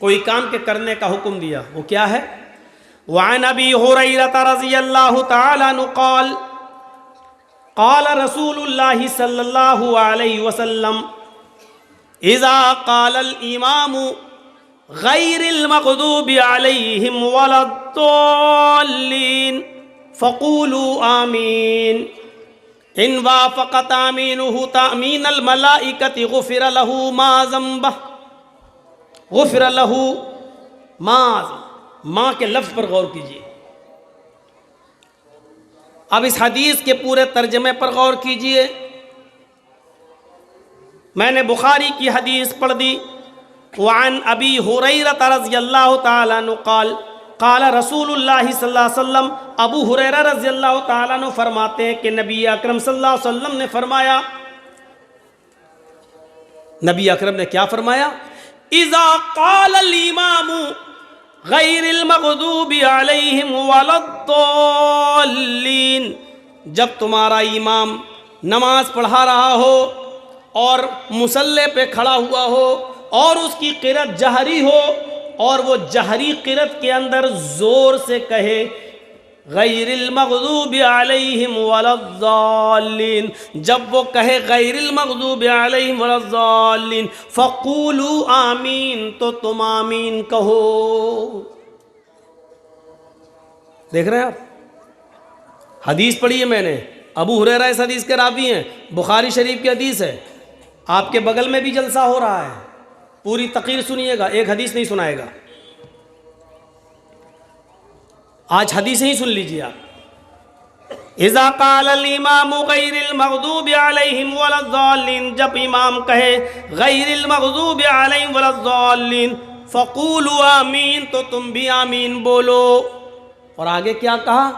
کوئی کام کے کرنے کا حکم دیا، وہ کیا ہے؟ وعن ابی ہریرہ رضی اللہ تعالی عنہ قال قال رسول اللہ صلی اللہ علیہ وسلم اذا قال الامام غیر المغضوب علیہم ولا الضالین فقولوا آمین ان وافق تامینہ تامین الملائکۃ غفر لہ ما ذنبہ غفر لہ ماں کے لفظ پر غور کیجیے. اب اس حدیث کے پورے ترجمے پر غور کیجیے. میں نے بخاری کی حدیث پڑھ دی. وعن ابی ہریرہ رضی اللہ تعالی عنہ قال قال رسول اللہ صلی اللہ علیہ وسلم، ابو ہریرہ رضی اللہ تعالی عنہ فرماتے ہیں کہ نبی اکرم صلی اللہ علیہ وسلم نے فرمایا. نبی اکرم نے کیا فرمایا؟ اذا قال الامام غیر المغضوب علیہم ولا الضالین، جب تمہارا امام نماز پڑھا رہا ہو اور مصلی پہ کھڑا ہوا ہو اور اس کی قرأت جہری ہو اور وہ جہری قرأت کے اندر زور سے کہے غیر المغضوب علیہم ولا الضالین، جب وہ کہے غیر المغضوب علیہم ولا الضالین فقولوا آمین، تو تم آمین کہو. دیکھ رہے ہیں آپ، حدیث پڑھی ہے میں نے. ابو ہریرہ اس حدیث کے راوی ہیں، بخاری شریف کی حدیث ہے. آپ کے بغل میں بھی جلسہ ہو رہا ہے، پوری تقریر سنیے گا، ایک حدیث نہیں سنائے گا. آج حدیثیں ہی سن لیجیے آپ. اذا قال الامام غیر المغضوب علیہم ولا الضالین، جب امام کہے غیر المغضوب علیہم ولا الضالین فقولوا آمین، تو تم بھی آمین بولو. اور آگے کیا کہا؟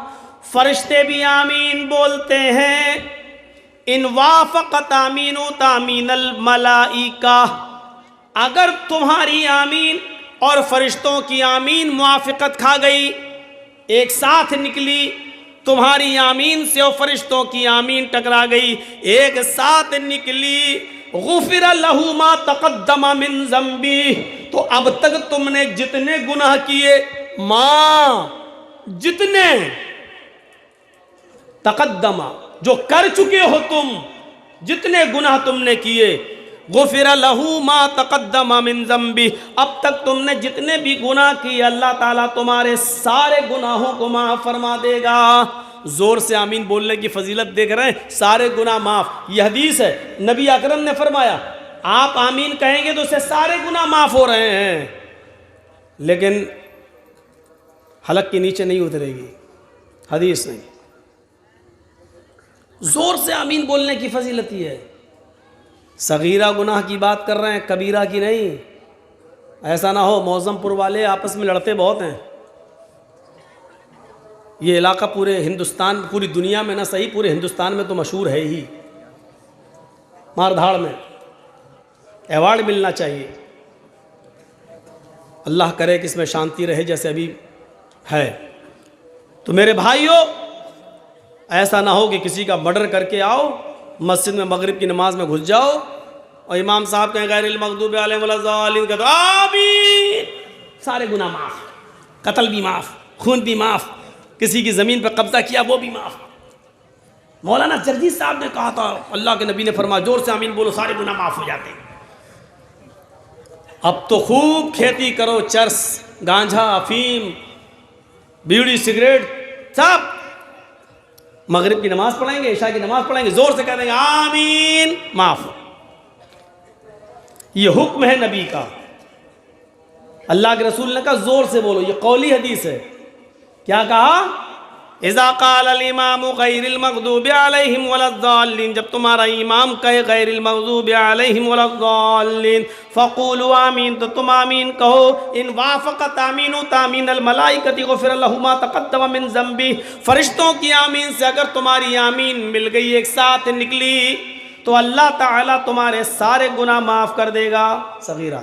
فرشتے بھی آمین بولتے ہیں. ان وافق تامین تامین الملائکہ، اگر تمہاری آمین اور فرشتوں کی آمین موافقت کھا گئی، ایک ساتھ نکلی، تمہاری آمین سے اور فرشتوں کی آمین ٹکرا گئی، ایک ساتھ نکلی، غفر لہ ما تقدم من ذنبہ، تو اب تک تم نے جتنے گناہ کیے، جتنے تقدم جو کر چکے ہو تم، جتنے گناہ تم نے کیے، غفر لہ ما تقدم من ذنبہ، اب تک تم نے جتنے بھی گناہ کیے اللہ تعالیٰ تمہارے سارے گناہوں کو معاف فرما دے گا. زور سے آمین بولنے کی فضیلت دیکھ رہے ہیں، سارے گناہ معاف. یہ حدیث ہے، نبی اکرم نے فرمایا آپ آمین کہیں گے تو اسے سارے گناہ معاف ہو رہے ہیں، لیکن حلق کے نیچے نہیں اترے گی. حدیث نہیں. زور سے آمین بولنے کی فضیلت یہ ہے. صغیرہ گناہ کی بات کر رہے ہیں، کبیرہ کی نہیں. ایسا نہ ہو معظم پور والے آپس میں لڑتے بہت ہیں. یہ علاقہ پورے ہندوستان، پوری دنیا میں نہ صحیح، پورے ہندوستان میں تو مشہور ہے ہی. مار دھاڑ میں ایوارڈ ملنا چاہیے. اللہ کرے کہ اس میں شانتی رہے جیسے ابھی ہے. تو میرے بھائیوں، ایسا نہ ہو کہ کسی کا مرڈر کر کے آؤ، مسجد میں مغرب کی نماز میں گھس جاؤ اور امام صاحب کہیں غیر المغضوب علیہم ولا الضالین، کہتے آمین، سارے گناہ معاف، قتل بھی معاف، خون بھی معاف، کسی کی زمین پہ قبضہ کیا وہ بھی معاف. مولانا جرجیت صاحب نے کہا تھا، اللہ کے نبی نے فرمایا زور سے آمین بولو سارے گناہ معاف ہو جاتے ہیں. اب تو خوب کھیتی کرو، چرس، گانجا، افیم، بیڑی، سگریٹ، سب مغرب کی نماز پڑھیں گے، عشاء کی نماز پڑھیں گے، زور سے کہہ دیں گے آمین، معاف. یہ حکم ہے نبی کا. اللہ کے رسول نے کہا زور سے بولو. یہ قولی حدیث ہے. کیا کہا؟ اذا قال الامام غیر المغضوب علیہم ولا الضالین، جب تمہارا امام کہے غیر المغضوب علیہم ولا الضالین فقولوا آمین، تو تم آمین کہو. ان وافق تامین تامین الملائکۃ غفر لہ ما تقدم من ذنبہ، فرشتوں کی آمین سے اگر تمہاری آمین مل گئی، ایک ساتھ نکلی، تو اللہ تعالیٰ تمہارے سارے گناہ معاف کر دے گا. صغیرہ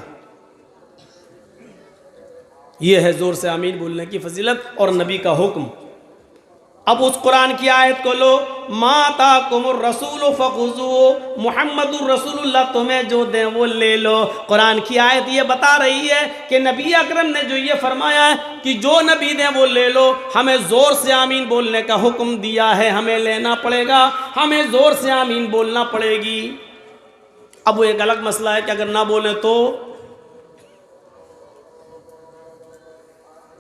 یہ ہے زور سے آمین بولنے کی فضیلت اور نبی کا حکم. اب اس قرآن کی آیت کو لو، ما آتاکم الرسول فخذوہ، محمد الرسول اللہ تمہیں جو دیں وہ لے لو۔ قرآن کی آیت یہ بتا رہی ہے کہ نبی اکرم نے جو یہ فرمایا ہے کہ جو نبی دیں وہ لے لو، ہمیں زور سے آمین بولنے کا حکم دیا ہے، ہمیں لینا پڑے گا، ہمیں زور سے آمین بولنا پڑے گی۔ اب وہ ایک الگ مسئلہ ہے کہ اگر نہ بولیں تو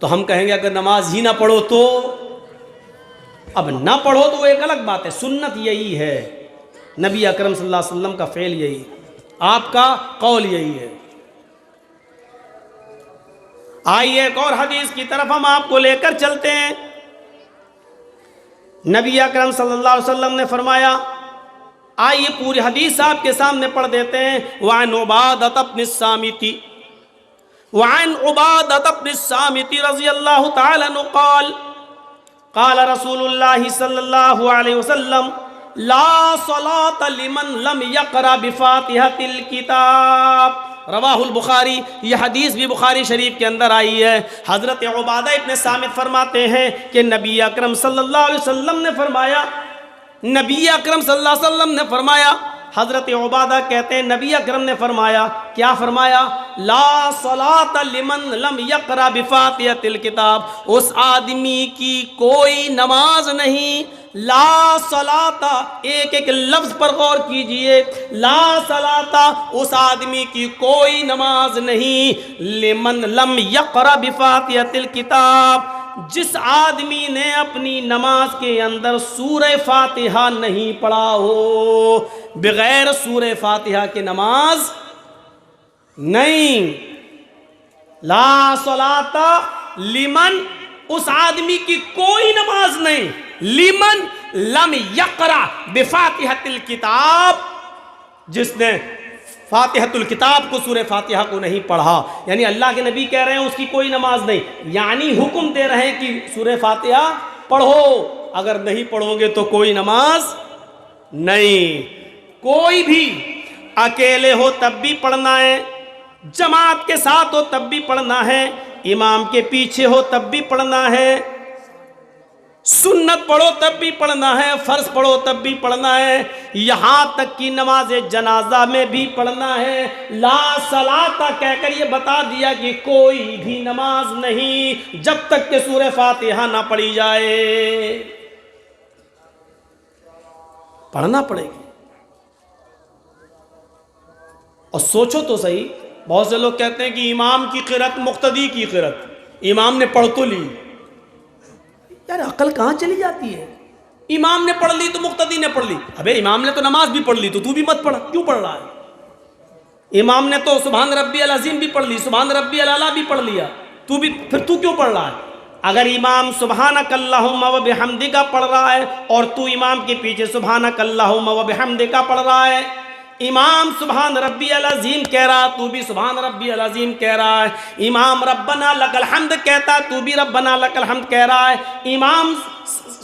ہم کہیں گے اگر نماز ہی نہ پڑھو تو، اب نہ پڑھو تو وہ ایک الگ بات ہے۔ سنت یہی ہے، نبی اکرم صلی اللہ علیہ وسلم کا فعل یہی، آپ کا قول یہی ہے۔ آئیے ایک اور حدیث کی طرف ہم آپ کو لے کر چلتے ہیں۔ نبی اکرم صلی اللہ علیہ وسلم نے فرمایا، آئیے پوری حدیث آپ کے سامنے پڑھ دیتے ہیں۔ وعن عبادۃ بن الصامت رضی اللہ تعالی عنہ قال قال رسول اللہ صلی اللہ علیہ وسلم لا صلاة لمن لم يقرأ بفاتحة الكتاب، رواہ البخاری۔ یہ حدیث بھی بخاری شریف کے اندر آئی ہے۔ حضرت عبادہ ابن صامت فرماتے ہیں کہ نبی اکرم صلی اللہ علیہ وسلم نے فرمایا، نبی اکرم صلی اللہ علیہ وسلم نے فرمایا، حضرت عبادہ کہتے ہیں نبی اکرم نے فرمایا، کیا فرمایا؟ لا صلاة لمن لم يقرأ بفاتحة الکتاب، اس آدمی کی کوئی نماز نہیں۔ لا صلاة، ایک ایک لفظ پر غور کیجئے، لا صلاة، اس آدمی کی کوئی نماز نہیں، لمن لم يقرأ بفاتحة الکتاب، جس آدمی نے اپنی نماز کے اندر سورہ فاتحہ نہیں پڑھا ہو۔ بغیر سورہ فاتحہ کے نماز نہیں۔ لا صلاۃ لمن، اس آدمی کی کوئی نماز نہیں، لمن لم یقرأ بفاتحۃ الکتاب، جس نے فاتحۃ الکتاب کو، سورہ فاتحہ کو نہیں پڑھا۔ یعنی اللہ کے نبی کہہ رہے ہیں اس کی کوئی نماز نہیں، یعنی حکم دے رہے ہیں کہ سورہ فاتحہ پڑھو، اگر نہیں پڑھو گے تو کوئی نماز نہیں۔ کوئی بھی اکیلے ہو تب بھی پڑھنا ہے، جماعت کے ساتھ ہو تب بھی پڑھنا ہے، امام کے پیچھے ہو تب بھی پڑھنا ہے، سنت پڑھو تب بھی پڑھنا ہے، فرض پڑھو تب بھی پڑھنا ہے، یہاں تک کہ نماز جنازہ میں بھی پڑھنا ہے۔ لا صلاۃ کہہ کر یہ بتا دیا کہ کوئی بھی نماز نہیں جب تک کہ سورہ فاتحہ نہ پڑھی جائے۔ پڑھنا پڑے گی۔ اور سوچو تو صحیح، بہت سے لوگ کہتے ہیں کہ امام کی قرأت مقتدی کی قرأت، امام نے پڑھ تو لی، یار عقل کہاں چلی جاتی ہے؟ امام نے پڑھ لی تو مقتدی نے پڑھ لی، ابے امام نے تو نماز بھی پڑھ لی تو بھی مت پڑھ، کیوں پڑھ رہا ہے؟ امام نے تو سبحان ربی العظیم بھی پڑھ لی، سبحان ربی الاعلیٰ بھی پڑھ لیا، پھر تو کیوں پڑھ رہا ہے؟ اگر امام سبحانک اللہم و بحمدک پڑھ رہا ہے اور تو امام کے پیچھے سبحانک اللہم و بحمدک پڑھ رہا ہے، امام سبحان ربی العظیم کہہ رہا تو بھی سبحان ربی العظیم کہہ رہا ہے، امام ربنا لک الحمد کہتا تو بھی ربنا لک الحمد کہہ رہا ہے، امام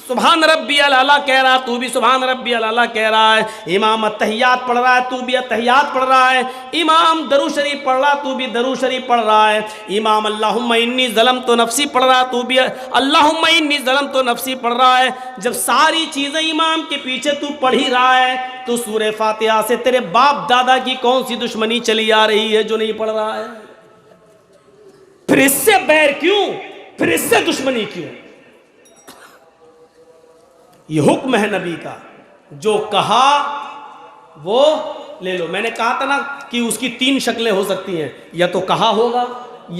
سبحان ربی الاعلیٰ کہہ رہا تو بھی سبحان ربی الاعلیٰ کہہ رہا ہے، امام التحیات پڑھ رہا ہے تو بھی التحیات پڑھ رہا ہے، امام درود شریف پڑھ رہا تو بھی درود شریف پڑھ رہا ہے، امام اللہم انی ظلمت نفسی پڑھ رہا تو بھی اللہم انی ظلمت نفسی پڑھ رہا ہے۔ جب ساری چیزیں امام کے پیچھے تو پڑھ ہی رہا ہے تو سورہ فاتحہ سے تیرے باپ دادا کی کون سی دشمنی چلی آ رہی ہے جو نہیں پڑھ رہا ہے؟ پھر اس سے بیر کیوں؟ پھر اس سے دشمنی کیوں؟ یہ حکم ہے نبی کا، جو کہا وہ لے لو۔ میں نے کہا تھا نا کہ اس کی 3 شکلیں ہو سکتی ہیں، یا تو کہا ہوگا،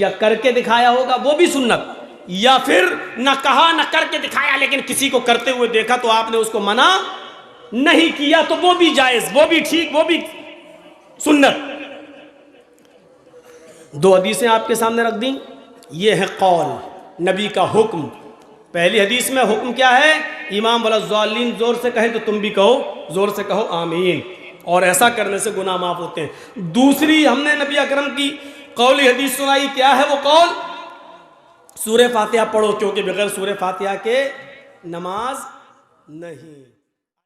یا کر کے دکھایا ہوگا، وہ بھی سنت، یا پھر نہ کہا نہ کر کے دکھایا لیکن کسی کو کرتے ہوئے دیکھا تو آپ نے اس کو منع نہیں کیا، تو وہ بھی جائز، وہ بھی ٹھیک، وہ بھی سنت۔ 2 حدیثیں آپ کے سامنے رکھ دیں، یہ ہے قول نبی کا حکم۔ پہلی حدیث میں حکم کیا ہے؟ امام ولا الضالین زور سے کہے تو تم بھی کہو، زور سے کہو آمین، اور ایسا کرنے سے گناہ معاف ہوتے ہیں۔ دوسری ہم نے نبی اکرم کی قولی حدیث سنائی، کیا ہے وہ قول؟ سورہ فاتحہ پڑھو، کیونکہ بغیر سورہ فاتحہ کے نماز نہیں۔